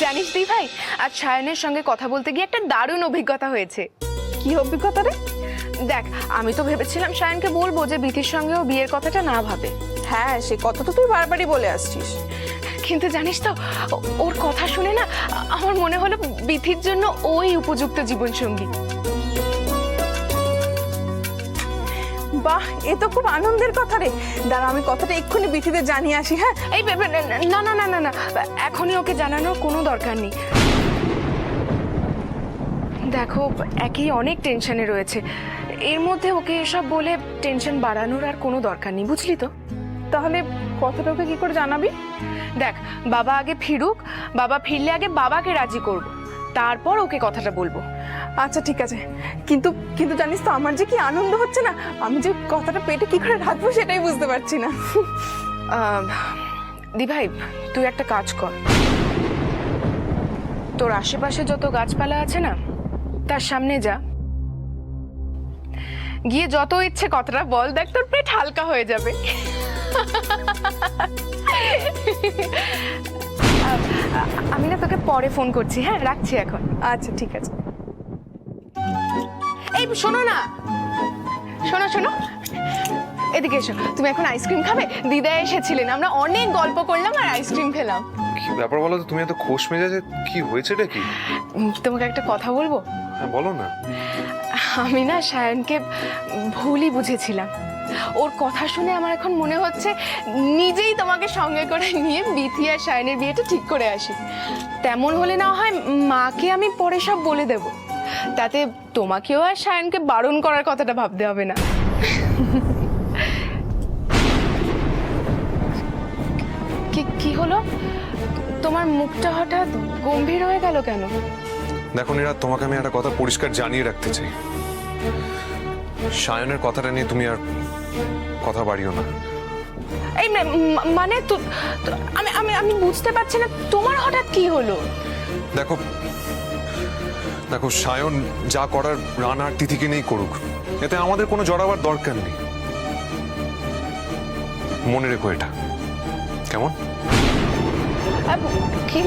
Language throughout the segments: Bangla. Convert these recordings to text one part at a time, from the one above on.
জানিস দি ভাই, আজ সায়নের সঙ্গে কথা বলতে গিয়ে একটা দারুণ অভিজ্ঞতা হয়েছে। কি অভিজ্ঞতা রে? দেখ, আমি তো ভেবেছিলাম সায়নকে বলবো যে বিথির সঙ্গেও বিয়ের কথাটা না ভাবে। হ্যাঁ, সে কথা তো তুই বারবারই বলে আসছিস। কিন্তু জানিস তো, ওর কথা শুনে না আমার মনে হলো বিথির জন্য ওই উপযুক্ত জীবনসঙ্গী। বাহ, এ তো খুব আনন্দের কথা রে। দাঁড়া, আমি কথাটা এক্ষুনি বিথিতে জানিয়ে আসি। হ্যাঁ, এই না না না না না, এখনই ওকে জানানোর কোনো দরকার নেই। দেখো, একই অনেক টেনশনে রয়েছে, এর মধ্যে ওকে এসব বলে টেনশন বাড়ানোর আর কোনো দরকার নেই, বুঝলি তো? তাহলে কথাটা ওকে কি করে জানাবি? দেখ, বাবা আগে ফিরুক, বাবা ফিরলে আগে বাবাকে রাজি করব, তারপর ওকে কথাটা বলবো। আচ্ছা ঠিক আছে, কিন্তু কিন্তু জানিস তো আমার যে কি আনন্দ হচ্ছে না, আমি যে কথাটা পেটে কি করে রাখবো সেটাই বুঝতে পারছি না। দি ভাই, তুই একটা কাজ কর, তোর আশেপাশে যত গাছপালা আছে না তার সামনে যা, গিয়ে যত ইচ্ছে কথাটা বল, দেখ তোর পেট হালকা হয়ে যাবে। আমি না তোকে পরে ফোন করছি, হ্যাঁ রাখছি এখন। আচ্ছা ঠিক আছে। এই শোনো না, শোনো শোনো, এদিকে এসো। তুমি এখন আইসক্রিম খাবে? দিদা এসেছিলেন, আমরা অনেক গল্প করলাম আর আইসক্রিম খেলাম। কি ব্যাপার বলো তো, তুমি এত খোশ মেজাজে, কি হয়েছেটা কি? তোমাকে একটা কথা বলবো? হ্যাঁ বলো না। আমি না সায়নকে ভুলই বুঝেছিলাম। ওর কথা শুনে আমার এখন মনে হচ্ছে নিজেই তোমাকে সঙ্গে করে নিয়ে বিথি আর সায়নের বিয়েটা ঠিক করে আসি। তেমন হলে না হয় মাকে আমি পরে সব বলে দেব, তাতে তোমাকেও আর সায়নকে বারণ করার কথাটা ভাবতে হবে না। কি হলো, তোমার মুখটা হঠাৎ গম্ভীর হয়ে গেল কেন? দেখো নীরা, তোমাকে আমি একটা কথা পরিষ্কার জানিয়ে রাখতে চাই। সায়নের কথাটা নিয়ে তুমি আর কথা বাড়িও না। এই মানে আমি আমি আমি বুঝতে পারছি না তোমার হঠাৎ কি হলো। দেখো দেখো, সায়ন যা করার রানা আর তিথিকে নিয়েই করুক, এতে আমাদের কোনো জড়াবার দরকার নেই। মনে রেখো এটা, কেমন? কি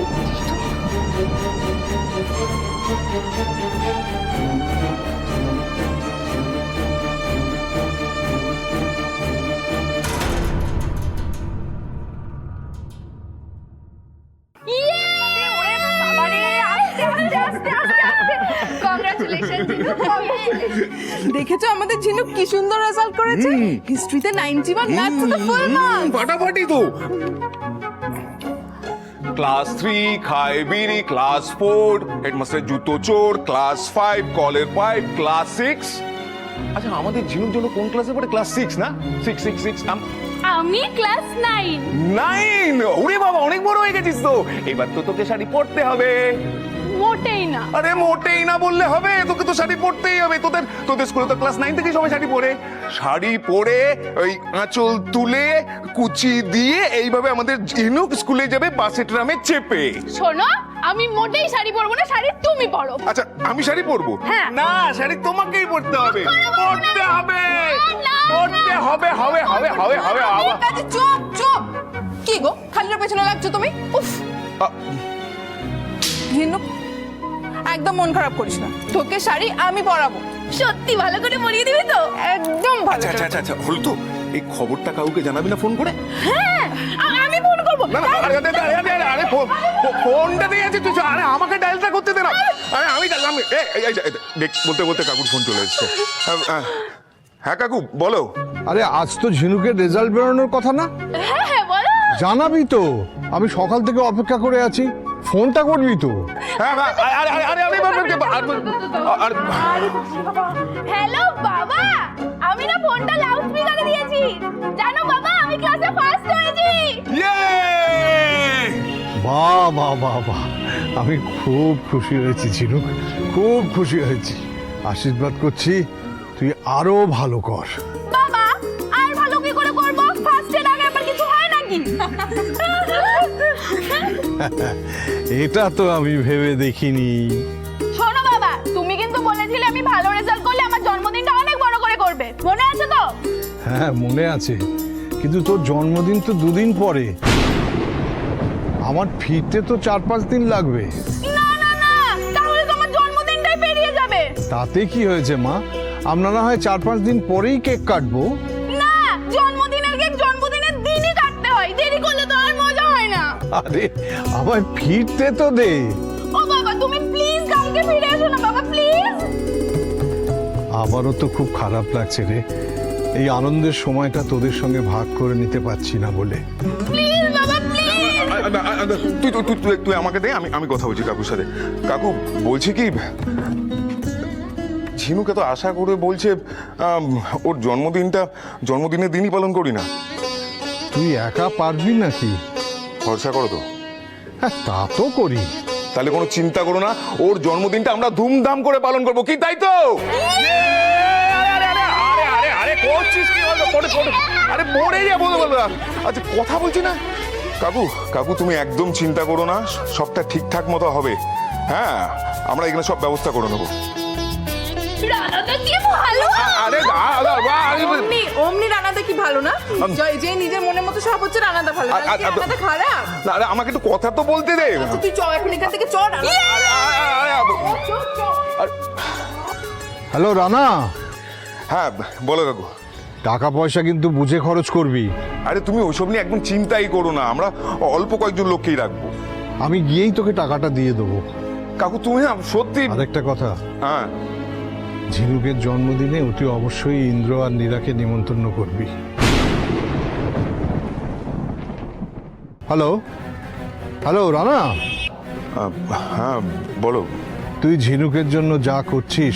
দেখেছো আমাদের ঝিনুক কি সুন্দর রেজাল্ট করেছে? হিস্ট্রিতে 91, ম্যাথসে তো ফুল মার্কস। ফাটাফাটি তো। ক্লাস 3 খায় বিড়ি, ক্লাস 4 হেডমাস্টার জুতো চোর, ক্লাস 5 কলের পাইপ, ক্লাস 6। আচ্ছা, আমাদের ঝিনুক জন্য কোন ক্লাসে পড়ে? ক্লাস 6 না? 6 আমি ক্লাস 9। 9? ওরে বাবা, অনেক বড় হয়ে গেছিস তো। এবার তো তোকে শাড়ি পরতে হবে। মোটেই না। আরে মোটেই না বললে হবে, তোকে তো শাড়ি পরতেই হবে। তোদের স্কুলে তো ক্লাস 9 থেকে সবাই শাড়ি পরে। শাড়ি পরে ওই আঁচল তুলে কুচি দিয়ে এইভাবে আমাদের ঝিনুক স্কুলে যাবে বাসে ট্রামে চেপে। শোনো, আমি মোটেই শাড়ি পরবো না, শাড়ি তুমি পরো। আচ্ছা, আমি শাড়ি পরবো? হ্যাঁ। না, শাড়ি তোমাকেই পরতে হবে। পরতে হবে, পরতে হবে, হবে হবে হবে হবে। আরে চুপ চুপ, কি গো খালির পেছনে লাগছো তুমি? উফ, ঝিনুক একদম মন খারাপ করিস না, তোকে শাড়ি আমি পরাবো। সত্যি ভালো করে পরিয়ে দিবি তো? একদম ভালো। আচ্ছা আচ্ছা আচ্ছা, হলো তো। এই খবরটা কাউকে জানাবি না ফোন করে? হ্যাঁ, আমি ফোন করবো। না না, আরে ফোনটা দিয়ে আছে তুই। আরে আমাকে ডায়ালটা করতে দে না। আরে আমি বলতে বলতে কাকুর ফোন চলে এসেছে। হ্যাঁ কাকু, বলো। আরে আজ তো ঝিনুকের রেজাল্ট বেরোনোর কথা না? হ্যাঁ হ্যাঁ, বলো। জানাবি তো, আমি সকাল থেকে অপেক্ষা করে আছি, ফোনটা করবি তো। হ্যাঁ, হ্যালো বাবা, আমি না ফোনটা লাউড স্পিকারে দিয়েছি। জানো বাবা, আমি ক্লাসে ফার্স্ট হয়েছি। বাহ বাহ বাহ বাহ, আমি খুব খুশি হয়েছি ঝিনুক, খুব খুশি হয়েছি। আশীর্বাদ করছি তুই আরো ভালো কর। বাবা, আর ভালো কি করে করব? ফার্স্টের আগে আমার কিছু হয় নাকি? এটা তো আমি ভেবে দেখিনি। শোনো বাবা, তুমি কিন্তু বলেছিলে আমি ভালো রেজাল্ট করলে আমার জন্মদিনটা অনেক বড় করে করবে, মনে আছে তো? হ্যাঁ মনে আছে, কিন্তু তোর জন্মদিন তো 2 দিন পরে। আমার ফিরতে তো 4-5 দিন লাগবে। না না না, তাহলে তোমার জন্মদিনটাই পেরিয়ে যাবে। তাতে কি হয়েছে মা, আমরা না হয় 4-5 দিন পরেই কেক কাটবো। না, জন্মদিনের কেক জন্মদিনের দিনই কাটতে হয়, দেরি করলে তো আর মজা হয় না। আরে আমায় ফিরতে তো দে। ও বাবা, তুমি প্লিজ কালকে ফিরে এসো না বাবা, প্লিজ। আমারও তো খুব খারাপ লাগছে রে, এই আনন্দের সময়টা তোদের সঙ্গে ভাগ করে নিতে পারছি না বলে। প্লিজ বাবা, প্লিজ। তুই তুই তুই তুই আমাকে দে, আমি কথা বলছি কাকুর সাথে। কাকু বলছি কি, ঝিনুকে তো আশা করে বলছে ওর জন্মদিনের দিনই পালন করি না। তুই একা পারবি নাকি? ভরসা করো তো। হ্যাঁ তা তো করি। তাহলে কোনো চিন্তা করো না, ওর জন্মদিনটা আমরা ধুমধাম করে পালন করবো, কি তাই তো? করছিস কি বলতো? আরে মরে যাবো বলো। আচ্ছা কথা বলছি না কাকু, তুমি একদম চিন্তা করো না, সবটা ঠিকঠাক মতো হবে। হ্যাঁ, আমরা এখানে সব ব্যবস্থা করে নেবো। রানাদা কি ভালো। আরে অমনি রানাদা কি ভালো না? যে নিজের মনের মতো সব হচ্ছে রানাদা ভালো না, কি রানাদা খারাপ? আরে আমাকে একটু কথা তো বলতে দে। তুই চ এখন এখান থেকে চল। হ্যালো রানা। হ্যাঁ বলো কাকু। টাকা পয়সা কিন্তু বুঝে খরচ করবি। আরে তুমি ওইসব নিয়ে একদম চিন্তাই করো না, আমরা অল্প কয়েকজন লোককেই রাখবো। আমি গিয়েই তোকে টাকাটা দিয়ে দেবো। কাকু তুমি না সত্যি। আরেকটা কথা, হ্যাঁ ঝিনুকের জন্মদিনে অতি অবশ্যই ইন্দ্র আর নীরাকে নিমন্ত্রণ করবি। Hello hello Rana. হ্যাঁ বলো। তুই ঝিনুকের জন্য যা করছিস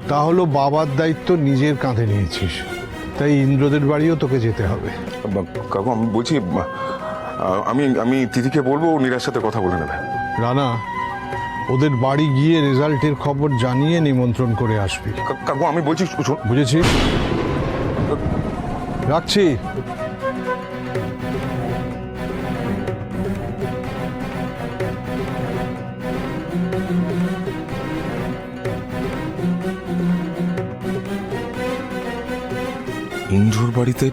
তা হলো বাবার দায়িত্ব নিজের কাঁধে নিয়েছিস, তাই ইন্দ্রদের বাড়িও তোকে যেতে হবে। কাকু আমি বলছি, আমি তিথিকে বলবো ও নীরার সাথে কথা বলে নেবে। রানা, ওদের বাড়ি গিয়ে রেজাল্টের খবর জানিয়ে নিমন্ত্রণ করে আসবি। কাকু আমি বলছি শোন। বুঝেছিস? রাখছি। ইন্দ্রর বাড়িতে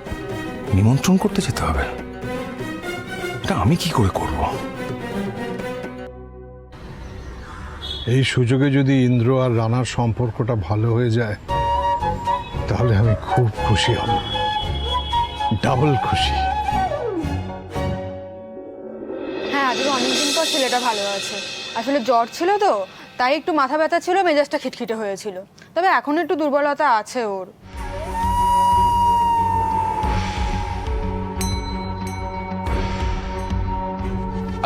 নিমন্ত্রণ করতে যেতে হবে, এটা আমি কি করে করব? এই সুযোগে যদি ইন্দ্র আর রানার সম্পর্কটা ভালো হয়ে যায় তাহলে আমি খুব খুশি হব, ডাবল খুশি। হ্যাঁ, আজকে অনেকদিন পর ছেলেটা ভালো আছে। আসলে জ্বর ছিল তো, তাই একটু মাথা ব্যথা ছিল, মেজাজটা খিটখিটে হয়েছিল। তবে এখন একটু দুর্বলতা আছে ওর।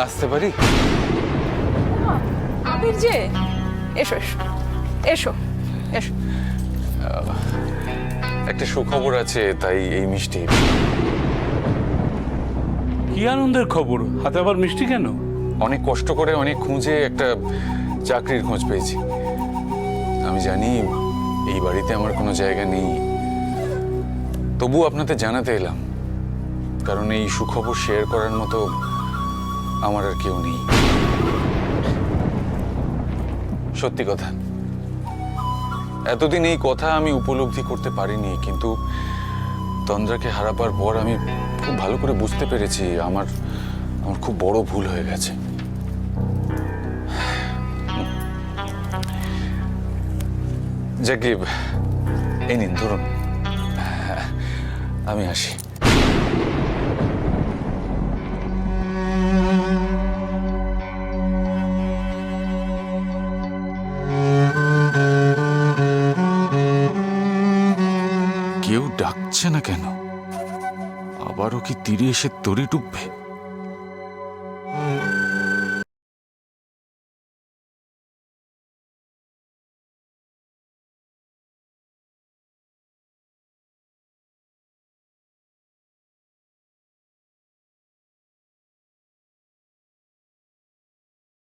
আসতে পারি? আবির যে, এসো এসো এসো এসো। একটা সুখবর আছে, তাই এই মিষ্টি। কি আনন্দের খবর? হাতে আবার মিষ্টি কেন? অনেক কষ্ট করে অনেক খুঁজে একটা চাকরির খোঁজ পেয়েছি। আমি জানি এই বাড়িতে আমার কোনো জায়গা নেই, তবু আপনাদের জানাতে এলাম, কারণ এই সুখবর শেয়ার করার মতো আমার আর কেউ নেই। সত্যি কথা, এতদিন এই কথা আমি উপলব্ধি করতে পারিনি, কিন্তু তন্দ্রাকে হারাবার পর আমি খুব ভালো করে বুঝতে পেরেছি আমার খুব বড় ভুল হয়ে গেছে। যাকে এই নিন ধরুন, আমি আসি। কেউ ডাকছে না কেন? আবারও কি তীরে এসে তরি ডুববে?